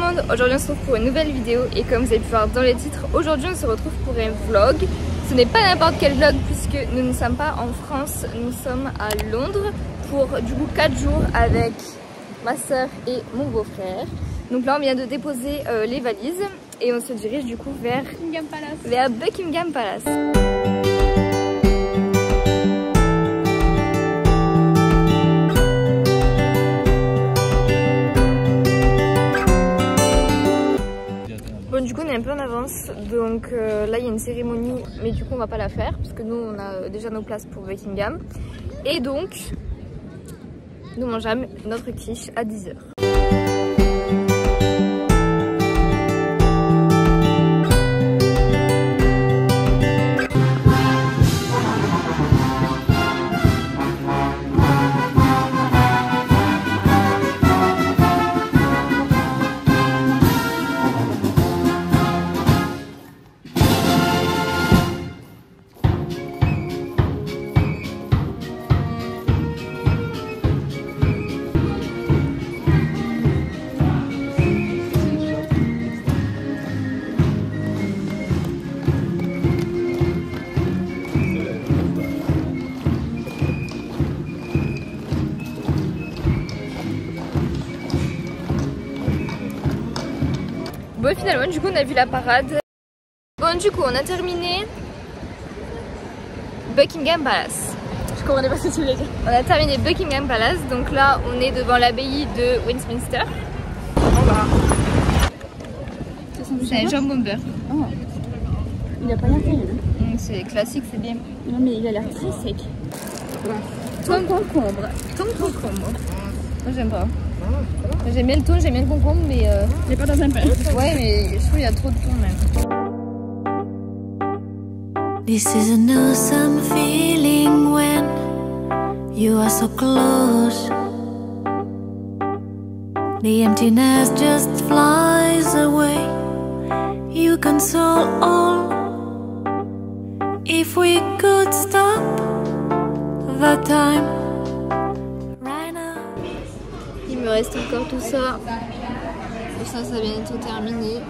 monde, aujourd'hui on se retrouve pour une nouvelle vidéo et comme vous avez pu voir dans les titres, aujourd'hui on se retrouve pour un vlog. Ce n'est pas n'importe quel vlog puisque nous ne sommes pas en France, nous sommes à Londres pour du coup 4 jours avec ma soeur et mon beau-frère. Donc là on vient de déposer les valises et on se dirige du coup vers Buckingham Palace. Bon, du coup on est un peu en avance, donc là il y a une cérémonie, mais du coup on va pas la faire parce que nous on a déjà nos places pour Buckingham. Et donc nous mangeons notre quiche à 10 h. Bon, finalement du coup on a vu la parade. Bon, du coup on a terminé Buckingham Palace. Je comprenais pas ce que tu voulais dire. On a terminé Buckingham Palace, donc là on est devant l'abbaye de Westminster. C'est un jambon beurre. Oh. Il a pas l'air terrible. C'est classique, c'est bien. Non mais il a l'air très sec. Thon concombre. Thon concombre. Moi j'aime pas. J'aime bien le thon, j'aime bien le concombre, mais J'ai pas dans un pain. ouais, mais je trouve qu'il y a trop de thon même. This is an awesome feeling when you are so close. The emptiness just flies away. You console all. If we could stop the time right now. Il me reste encore tout ça. Et ça va bientôt terminé.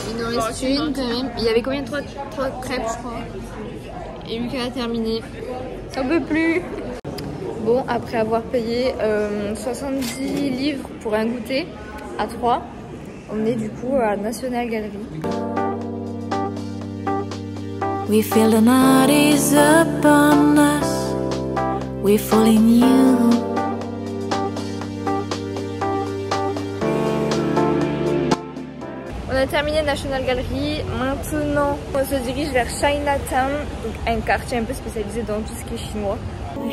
Il nous reste une quand même. Il y avait combien? 3 crêpes je crois. Et Lucas a terminé. Ça peut plus. Bon, après avoir payé 70 livres pour un goûter à 3, on est du coup à National Gallery. We feel the night is upon us. We fall in you. On a terminé National Gallery. Maintenant, on se dirige vers Chinatown, donc un quartier un peu spécialisé dans tout ce qui est chinois. On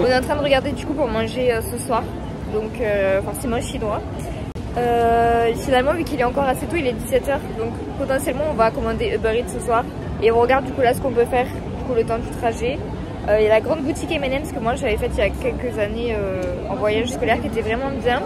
est en train de regarder du coup pour manger ce soir, donc forcément chinois. Finalement vu qu'il est encore assez tôt, il est 17 h, donc potentiellement on va commander Uber Eats ce soir. Et on regarde du coup là ce qu'on peut faire pour le temps du trajet. Il y a la grande boutique M&M's que moi j'avais faite il y a quelques années en voyage scolaire qui était vraiment bien.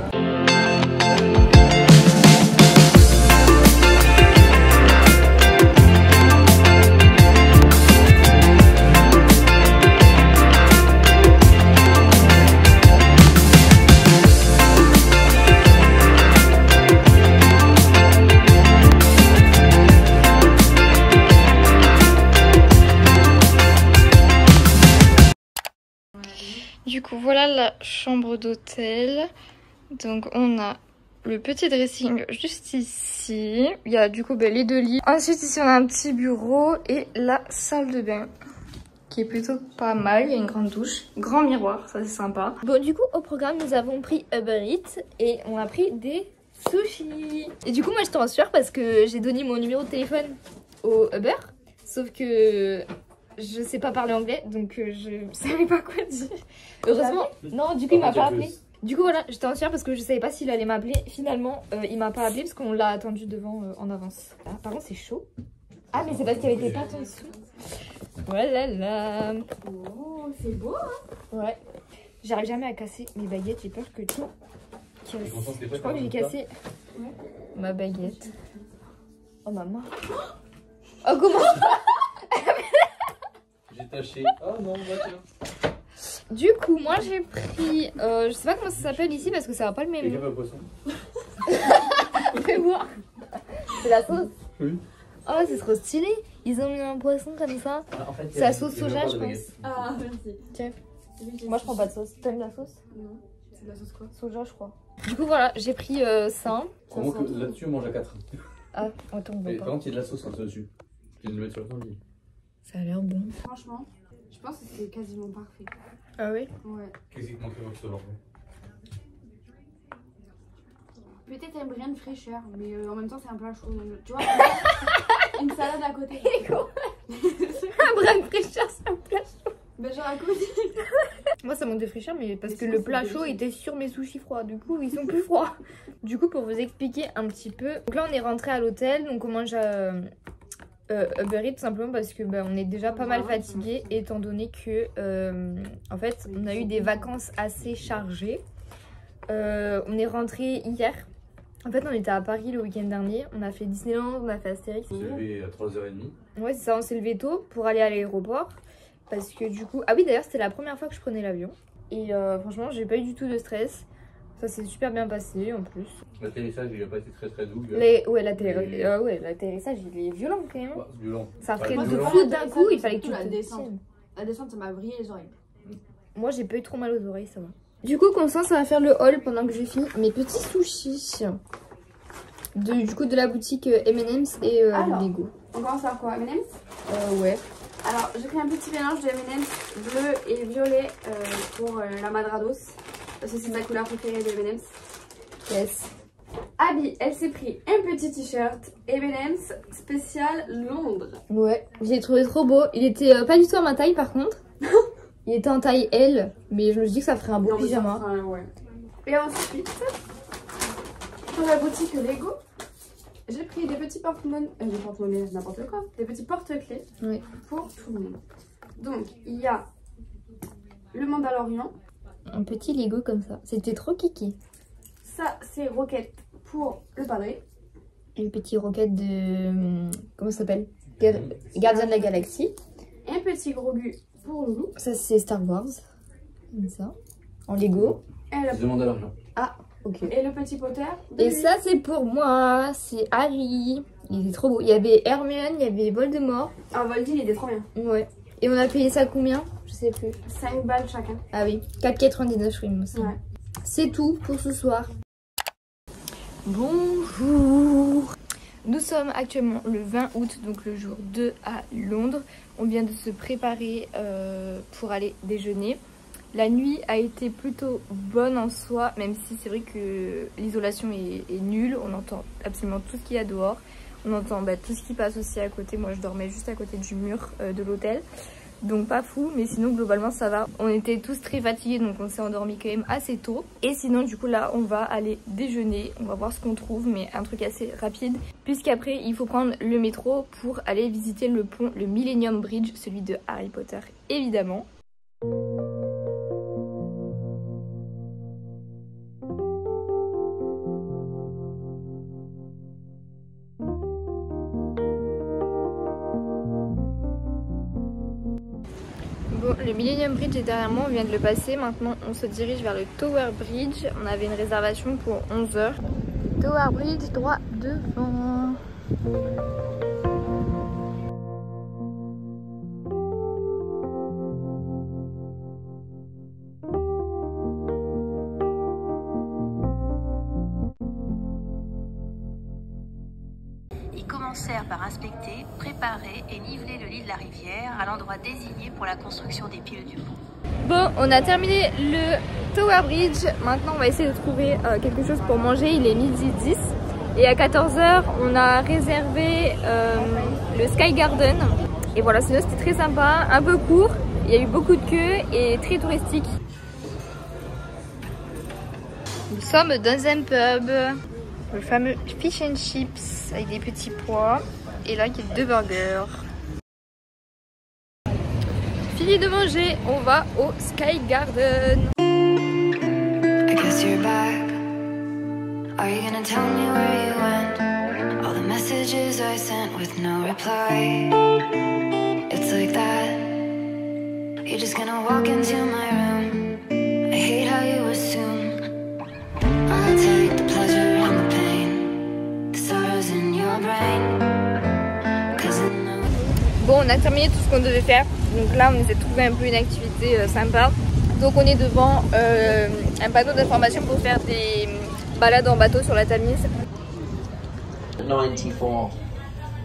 Du coup voilà la chambre d'hôtel. Donc on a le petit dressing juste ici. Il y a du coup les 2 lits. Ensuite ici on a un petit bureau et la salle de bain qui est plutôt pas mal. Il y a une grande douche, grand miroir, ça c'est sympa. Bon du coup au programme nous avons pris Uber Eats et on a pris des sushis. Et du coup moi j'étais en sueur parce que j'ai donné mon numéro de téléphone au Uber. Sauf que je sais pas parler anglais, donc je savais pas quoi dire. Heureusement, non, du coup il m'a pas appelé. Du coup voilà, j'étais en sueur parce que je savais pas s'il allait m'appeler. Finalement, il m'a pas appelé parce qu'on l'a attendu devant en avance. Ah, par contre c'est chaud. Ah mais c'est parce qu'il y avait des pâtes en dessous. Voilà là. Oh, c'est beau hein. Ouais. J'arrive jamais à casser mes baguettes, j'ai peur que tout casse. Je crois que j'ai cassé ma baguette. Oh maman. Oh comment? J'ai taché. Oh non, bah Du coup, moi j'ai pris, je sais pas comment ça s'appelle ici parce que ça va pas le même quelqu'un nom. veut un poisson? Fais voir. C'est la sauce. Oui. Oh, c'est trop stylé. Ils ont mis un poisson comme ça. En fait, C'est la sauce soja, je pense. Ah, merci. Tiens. Moi je prends pas de sauce. T'aimes la sauce? Non. C'est de la sauce quoi? Soja, je crois. Du coup, voilà, j'ai pris ça. Comment que là-dessus on mange à 4? Ah, attends, on Et va par pas. contre, il y a de la sauce dessus. Je viens de le mettre sur le temps. Ça a l'air bon. Franchement, je pense que c'est quasiment parfait. Ah oui? Ouais. Qu'est-ce qui manquerait pour que ce soit Peut-être un brin de fraîcheur, mais en même temps c'est un plat chaud. Tu vois, une salade à côté. Un brin de fraîcheur, c'est un plat chaud. Ben genre à côté. Moi ça manque de fraîcheur, mais parce Mais que sinon, le c'est plat délicieux. chaud était sur mes sushis froids. Du coup, ils sont plus froids. Du coup, pour vous expliquer un petit peu. Donc là, on est rentré à l'hôtel. Donc on mange à Uber Eats tout simplement parce que on est déjà pas mal fatigué étant donné que en fait, on a eu des vacances assez chargées. On est rentré hier. En fait, on était à Paris le week-end dernier. On a fait Disneyland, on a fait Astérix. On s'est levé à 3h30. Ouais, c'est ça, on s'est levé tôt pour aller à l'aéroport. Parce que du coup... Ah oui, d'ailleurs, c'était la première fois que je prenais l'avion. Et franchement, j'ai pas eu du tout de stress. Ça s'est super bien passé en plus. L'atterrissage, il a pas été très doux. Ouais, l'atterrissage, il est violent quand même. Ouais, c'est violent. Ça freine Moi, de c'est fou pas d'un coup, il l'atterrissage, fallait que tu c'est te la descente. tiennes. La descente, ça m'a brillé les oreilles. Moi, j'ai pas eu trop mal aux oreilles, ça va. Du coup, Constance, ça va faire le haul pendant que je finis mes petits sushis. Du coup, de la boutique M&M's et Lego. On commence par quoi? M&M's? Ouais. Alors, j'ai pris un petit mélange de M&M's bleu et violet pour la Madrados. Parce que c'est ma couleur préférée des M&M's. Yes. Abby, elle s'est pris un petit t-shirt M&M's spécial Londres. Ouais, j'ai trouvé trop beau. Il était pas du tout à ma taille par contre. Il était en taille L, mais je me suis dit que ça ferait un beau Non, mais ça pyjama. fera, ouais. Et ensuite, pour la boutique Lego, j'ai pris des petits porte-monnaies, n'importe quoi, des petits porte-clés Oui. pour tout le monde. Donc, il y a le Mandalorian. Un petit Lego comme ça. C'était trop kiki. Ça, c'est Rocket pour le padré. Une petite roquette de... Comment ça s'appelle? Gardien de la Galaxie. Un petit Grogu pour Loulou. Ça, c'est Star Wars. Comme ça. En Lego. Je demande à l'argent. Ah, ok. Et le petit Potter. de Et lui. ça, c'est pour moi. C'est Harry. Il était trop beau. Il y avait Hermione, il y avait Voldemort. Ah, Voldy, il était trop bien. Ouais. Et on a payé ça combien? Je sais plus. 5 balles chacun. Ah oui. 4,99 je crois, il me semble. Ouais. C'est tout pour ce soir. Bonjour. Nous sommes actuellement le 20 août, donc le jour 2 à Londres. On vient de se préparer pour aller déjeuner. La nuit a été plutôt bonne en soi, même si c'est vrai que l'isolation est nulle. On entend absolument tout ce qu'il y a dehors. On entend tout ce qui passe aussi à côté. Moi, je dormais juste à côté du mur de l'hôtel. Donc pas fou, mais sinon globalement ça va. On était tous très fatigués, donc on s'est endormi quand même assez tôt. Et sinon du coup là on va aller déjeuner, on va voir ce qu'on trouve, mais un truc assez rapide. Puisqu'après il faut prendre le métro pour aller visiter le pont, le Millennium Bridge, celui de Harry Potter évidemment. Bon, le Millennium Bridge est derrière moi, on vient de le passer. Maintenant, on se dirige vers le Tower Bridge. On avait une réservation pour 11 h. Tower Bridge, droit devant. Ils commencèrent par inspecter, préparer et niveler le lit de la rivière à l'endroit désigné pour la construction des piles du pont. Bon, on a terminé le Tower Bridge. Maintenant, on va essayer de trouver quelque chose pour manger. Il est midi 10. Et à 14 h, on a réservé le Sky Garden. Et voilà, sinon c'était très sympa, un peu court, il y a eu beaucoup de queues et très touristique. Nous sommes dans un pub, le fameux fish and chips avec des petits pois. Et là il y a 2 burgers. Fini de manger, on va au Sky Garden. I guess you're back. Are you gonna tell me where you went? All the messages I sent with no reply. It's like that. You're just gonna walk into my room. I hate how you assume I'll take the pleasure and the pain, the sorrows in your brain. Bon, on a terminé tout ce qu'on devait faire. Donc là, on essaie de trouver un peu une activité sympa. Donc on est devant un panneau d'information pour faire des balades en bateau sur la Tamise. 94.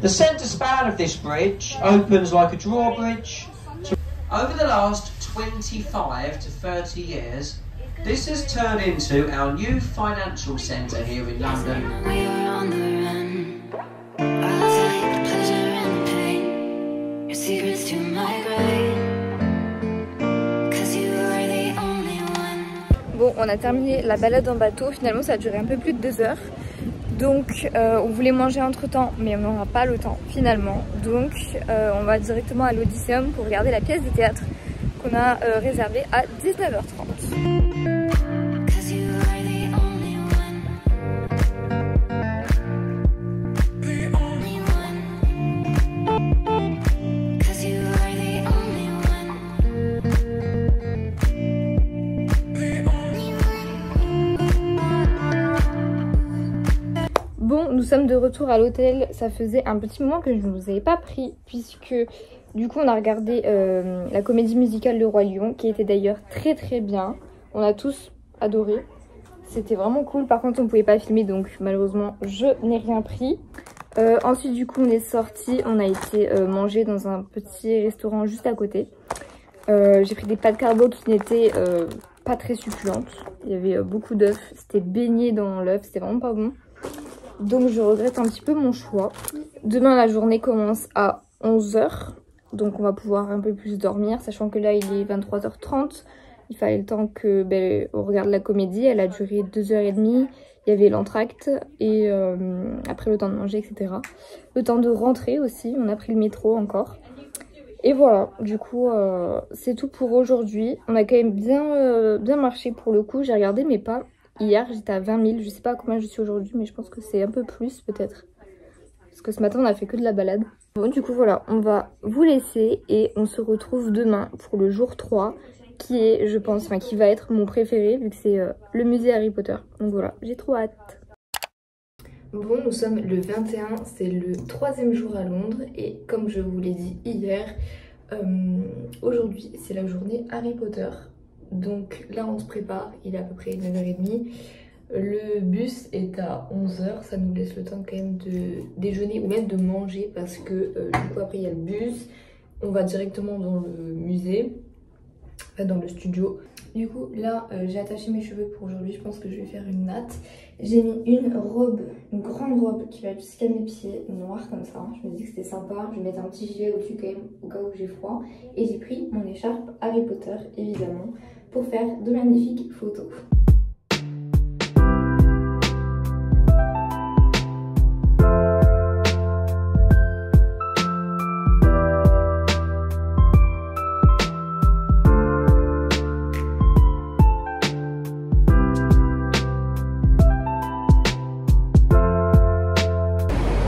The centre span of this bridge opens like a drawbridge. Over the last 25 to 30 years, this has turned into our new financial centre here in London. We are on the run. I'll take the pleasure and the pain, your secrets to my grave. 'Cause you are the only one. Bon, on a terminé la balade en bateau. Finalement, ça a duré un peu plus de 2 heures. Donc, on voulait manger entre temps, mais on n'aura pas le temps finalement. Donc, on va directement à l'Odysseum pour regarder la pièce de théâtre qu'on a réservée à 19h30. Bon, nous sommes de retour à l'hôtel. Ça faisait un petit moment que je ne vous avais pas pris, puisque du coup on a regardé la comédie musicale Le Roi Lion, qui était d'ailleurs très très bien. On a tous adoré. C'était vraiment cool. Par contre on ne pouvait pas filmer, donc malheureusement je n'ai rien pris. Ensuite du coup on est sorti, on a été manger dans un petit restaurant juste à côté. J'ai pris des pâtes carbo qui n'étaient pas très succulentes. Il y avait beaucoup d'œufs, c'était baigné dans l'œuf, c'était vraiment pas bon. Donc je regrette un petit peu mon choix. Demain la journée commence à 11 h. Donc on va pouvoir un peu plus dormir. Sachant que là il est 23h30. Il fallait le temps que on regarde la comédie. Elle a duré 2h30. Il y avait l'entracte. Et après le temps de manger, etc. Le temps de rentrer aussi. On a pris le métro encore. Et voilà, du coup c'est tout pour aujourd'hui. On a quand même bien marché pour le coup. J'ai regardé mes pas. Hier j'étais à 20 000, je sais pas à combien je suis aujourd'hui, mais je pense que c'est un peu plus peut-être. Parce que ce matin on a fait que de la balade. Bon du coup voilà, on va vous laisser et on se retrouve demain pour le jour 3 qui est, je pense, enfin qui va être mon préféré vu que c'est le musée Harry Potter. Donc voilà, j'ai trop hâte. Bon, nous sommes le 21, c'est le 3e jour à Londres et comme je vous l'ai dit hier, aujourd'hui c'est la journée Harry Potter. Donc là on se prépare, il est à peu près 9h30. Le bus est à 11 h, ça nous laisse le temps quand même de déjeuner ou même de manger parce que du coup après il y a le bus. On va directement dans le musée, enfin dans le studio. Du coup là j'ai attaché mes cheveux pour aujourd'hui, je pense que je vais faire une natte. J'ai mis une robe, une grande robe qui va jusqu'à mes pieds, noire comme ça. Je me dis que c'était sympa, je vais mettre un petit gilet au-dessus quand même au cas où j'ai froid. Et j'ai pris mon écharpe Harry Potter évidemment pour faire de magnifiques photos.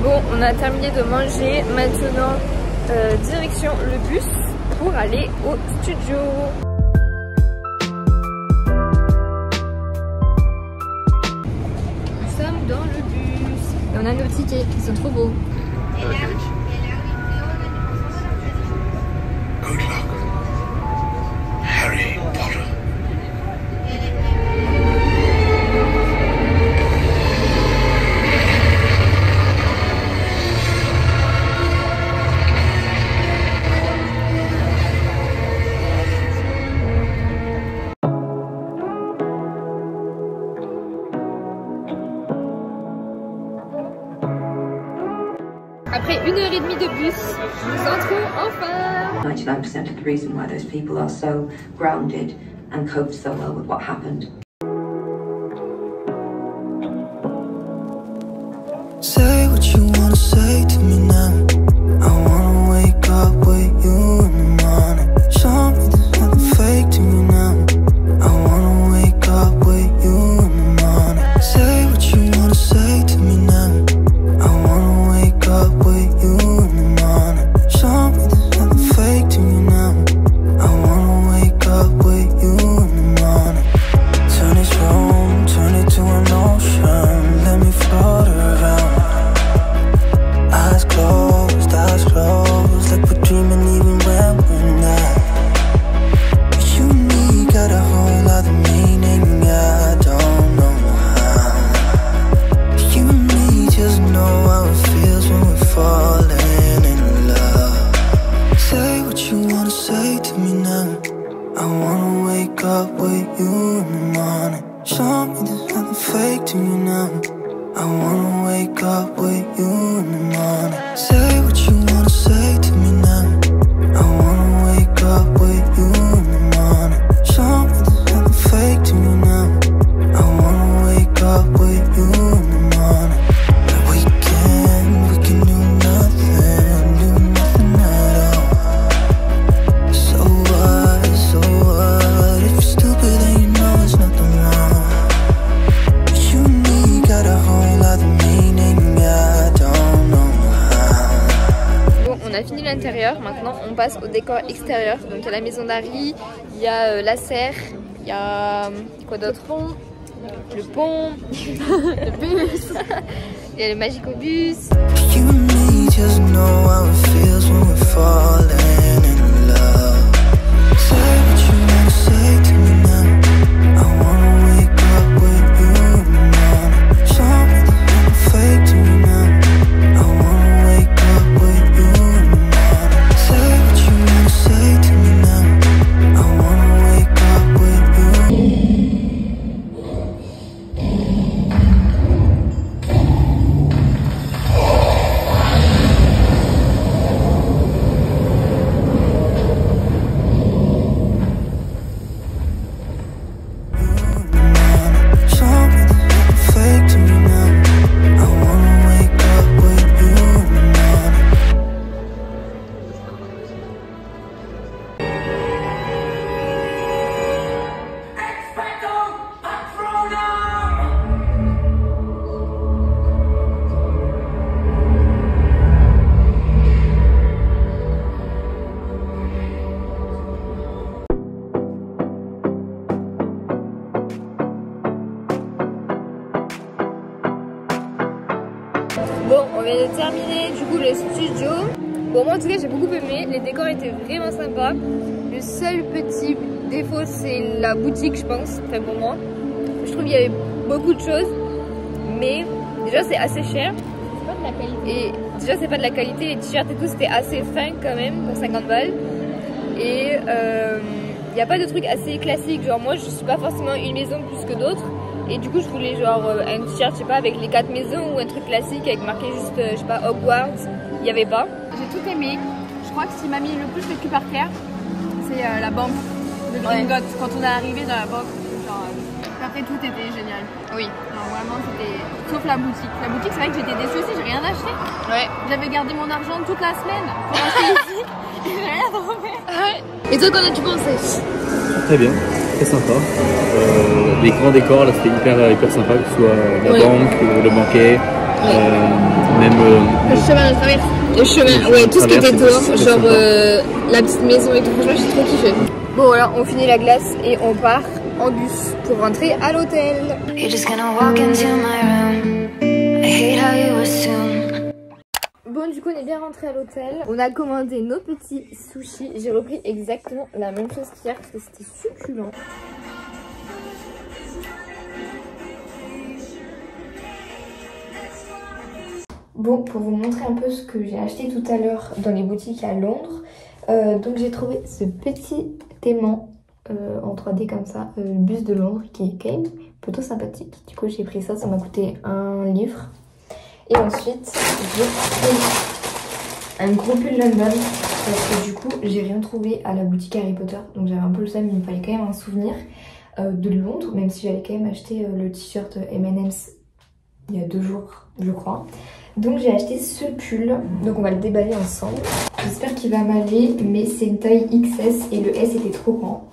Bon, on a terminé de manger, maintenant direction le bus pour aller au studio. Dans le bus et on a nos tickets qui sont trop beaux. Good luck, Harry Potter. Après 1h30 de bus, Nous entrons enfin. 99% of the reason why those people are so grounded and coped so well with what happened. Say what you wanna say to me now. I wanna wake up with you in the morning. Show me there's nothing fake to me now. I wanna wake up with you in the morning. Say what you wanna say to me now. I wanna wake up with you in the morning. Show me there's nothing fake to me now. I wanna wake up with you in the morning. Turn this room, turn it to an ocean. Let me float around. Eyes closed, like we're dreaming even when we're not. You and me got a whole other meaning, I don't know how. You and me just know how it feels when we're falling in love. Say what you wanna say to me now. I wanna wake up with you in the morning. Show me there's nothing fake to me now. I wanna wake up with you in the morning. Say what you wanna say to me now. I wanna wake up with you in the morning. Show me there's nothing fake to me now. I wanna wake up with you in the morning. We can do nothing at all. So what? If you're stupid then you know there's nothing wrong. You and me got a whole other meaning, I don't know how. Bon, on a fini l'intérieur, maintenant on passe au décor extérieur. Donc il y a la maison d'Harry, il y a la serre, il y a quoi d'autre? Le pont, le bus, il y a le Magicobus. You and me just know how it feels when we're falling in love. Say what you wanna say to me now. I wanna wake up with you in the morning. Show me there's nothing fake to me now. I wanna wake up with you in the morning. Say what you wanna say to me now. I wanna wake up with you. Bon, on vient de terminer du coup le studio. Bon, moi en tout cas j'ai beaucoup aimé, les décors étaient vraiment sympas. Le seul petit défaut c'est la boutique je pense, enfin pour moi. Je trouve qu'il y avait beaucoup de choses, mais déjà c'est assez cher. C'est pas de la qualité. Et déjà c'est pas de la qualité, les t-shirts et tout c'était assez fin quand même pour 50 balles. Et il n'y a pas de trucs assez classiques, genre moi je suis pas forcément une maison plus que d'autres. Et du coup je voulais genre un t-shirt je sais pas avec les 4 maisons ou un truc classique avec marqué juste je sais pas Hogwarts, il n'y avait pas. J'ai tout aimé, je crois que ce qui m'a mis le plus le cul par terre c'est la banque de Gringotts. Quand on est arrivé dans la banque, genre après tout était génial. Oui. Non, vraiment c'était, sauf la boutique. La boutique c'est vrai que j'étais déçue aussi, j'ai rien acheté. Ouais. J'avais gardé mon argent toute la semaine pour acheter ici et j'ai rien trouvé. Ouais. Et toi qu'en as-tu pensé? Très bien, très sympa. Les grands décors, là c'était hyper sympa, que ce soit la banque, le banquet, même le chemin de traverse. Le chemin, ouais, tout ce qui était dehors, genre la petite maison et tout, franchement j'ai trop kiffé. Bon voilà, on finit la glace et on part en bus pour rentrer à l'hôtel. You're just gonna walk into my room. I hate how you assume. Bon, du coup on est bien rentré à l'hôtel. On a commandé nos petits sushis. J'ai repris exactement la même chose qu'hier parce que c'était succulent. Bon, pour vous montrer un peu ce que j'ai acheté tout à l'heure dans les boutiques à Londres. Donc j'ai trouvé ce petit aimant en 3D comme ça, le bus de Londres qui est quand même plutôt sympathique. Du coup j'ai pris ça, ça m'a coûté 1 livre. Et ensuite j'ai pris un gros pull London parce que du coup j'ai rien trouvé à la boutique Harry Potter, donc j'avais un peu le seum, il me fallait quand même un souvenir de Londres, même si j'avais quand même acheté le t-shirt M&M's il y a 2 jours je crois. Donc j'ai acheté ce pull, donc on va le déballer ensemble. J'espère qu'il va m'aller, mais c'est une taille XS et le S était trop grand.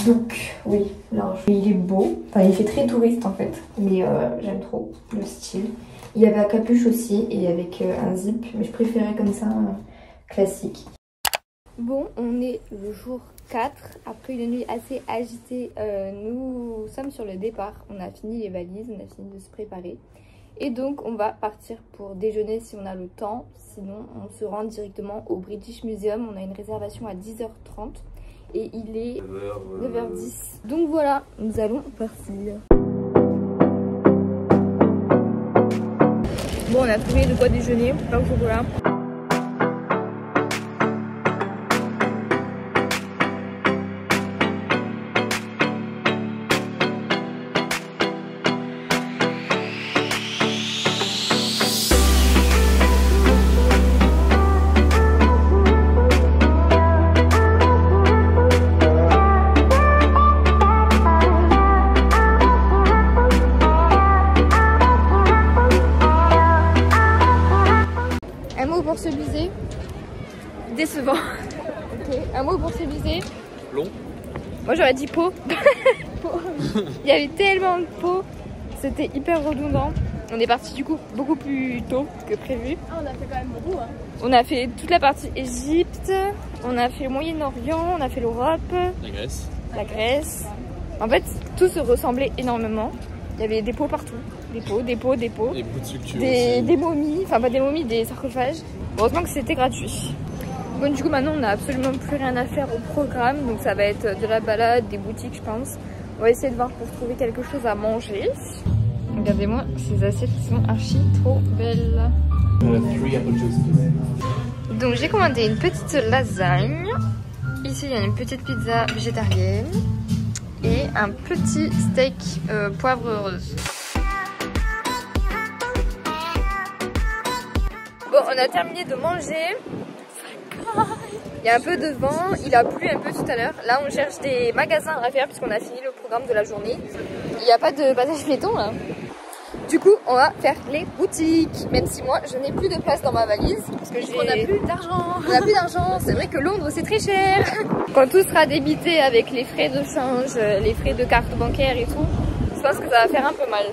Donc oui, large. Il est beau, enfin il fait très touriste en fait, mais j'aime trop le style. Il y avait à capuche aussi et avec un zip, mais je préférais comme ça, classique. Bon, on est le jour 4, après une nuit assez agitée, nous sommes sur le départ. On a fini les valises, on a fini de se préparer. Et donc on va partir pour déjeuner si on a le temps, sinon on se rend directement au British Museum. On a une réservation à 10h30 et il est 9h10. Donc voilà, nous allons partir. Bon, on a trouvé de quoi déjeuner, pain au chocolat. Un mot pour se biser. Décevant. Ok, un mot pour se biser. Long. Moi j'aurais dit peau. Il y avait tellement de peau, c'était hyper redondant. On est parti du coup beaucoup plus tôt que prévu. Ah, on a fait quand même beaucoup hein. On a fait toute la partie Égypte, on a fait le Moyen-Orient, on a fait l'Europe, la Grèce. En fait tout se ressemblait énormément. Il y avait des pots partout, des pots. Des bouts de sculpture des momies, enfin pas des momies, des sarcophages. Heureusement que c'était gratuit. Bon, du coup maintenant on n'a absolument plus rien à faire au programme, donc ça va être de la balade, des boutiques je pense. On va essayer de voir pour trouver quelque chose à manger. Regardez-moi ces assiettes qui sont archi trop belles. Donc j'ai commandé une petite lasagne. Ici il y a une petite pizza végétarienne et un petit steak poivre rose. Bon, on a terminé de manger. Il y a un peu de vent, il a plu un peu tout à l'heure. Là on cherche des magasins à faire puisqu'on a fini le programme de la journée. Il n'y a pas de passage piéton là. Du coup on va faire les boutiques. Même si moi je n'ai plus de place dans ma valise parce que On n'a plus d'argent. On n'a plus d'argent, c'est vrai que Londres c'est très cher. Quand tout sera débité avec les frais de change, les frais de carte bancaire et tout, je pense que ça va faire un peu mal.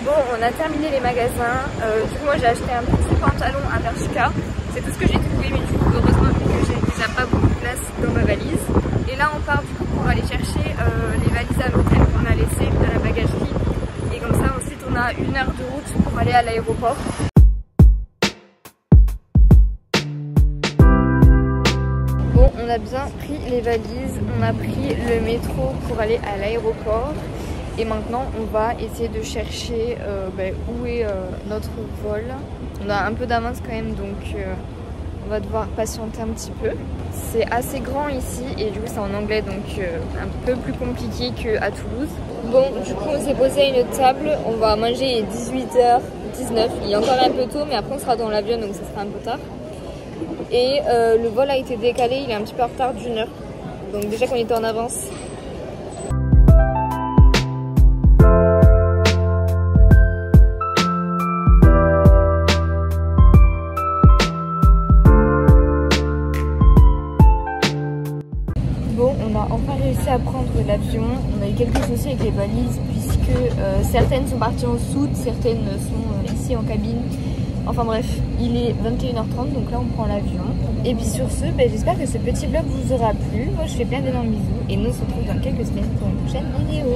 Bon, on a terminé les magasins. Du coup, moi j'ai acheté un petit pantalon à Bershka. C'est tout ce que j'ai trouvé, mais du coup, heureusement que j'ai déjà pas beaucoup de place dans ma valise. Et là, on part du coup pour aller chercher les valises à l'hôtel qu'on a laissées dans la bagagerie. Et comme ça, ensuite, on a 1 heure de route pour aller à l'aéroport. Bon, on a bien pris les valises. On a pris le métro pour aller à l'aéroport. Et maintenant on va essayer de chercher où est notre vol. On a un peu d'avance quand même, donc on va devoir patienter un petit peu. C'est assez grand ici et du coup c'est en anglais, donc un peu plus compliqué qu'à Toulouse. Bon, du coup on s'est posé à une table, on va manger 18h19. Il est encore un peu tôt, mais après on sera dans l'avion, donc ça sera un peu tard. Et le vol a été décalé, il est un petit peu en retard d'1 heure. Donc déjà qu'on était en avance. On a enfin réussi à prendre l'avion. On a eu quelques soucis avec les valises puisque certaines sont parties en soute, certaines sont ici en cabine. Enfin bref, il est 21h30, donc là on prend l'avion. Et puis sur ce, j'espère que ce petit vlog vous aura plu. Moi je fais plein d'énormes bisous et nous on se retrouve dans quelques semaines pour une prochaine vidéo.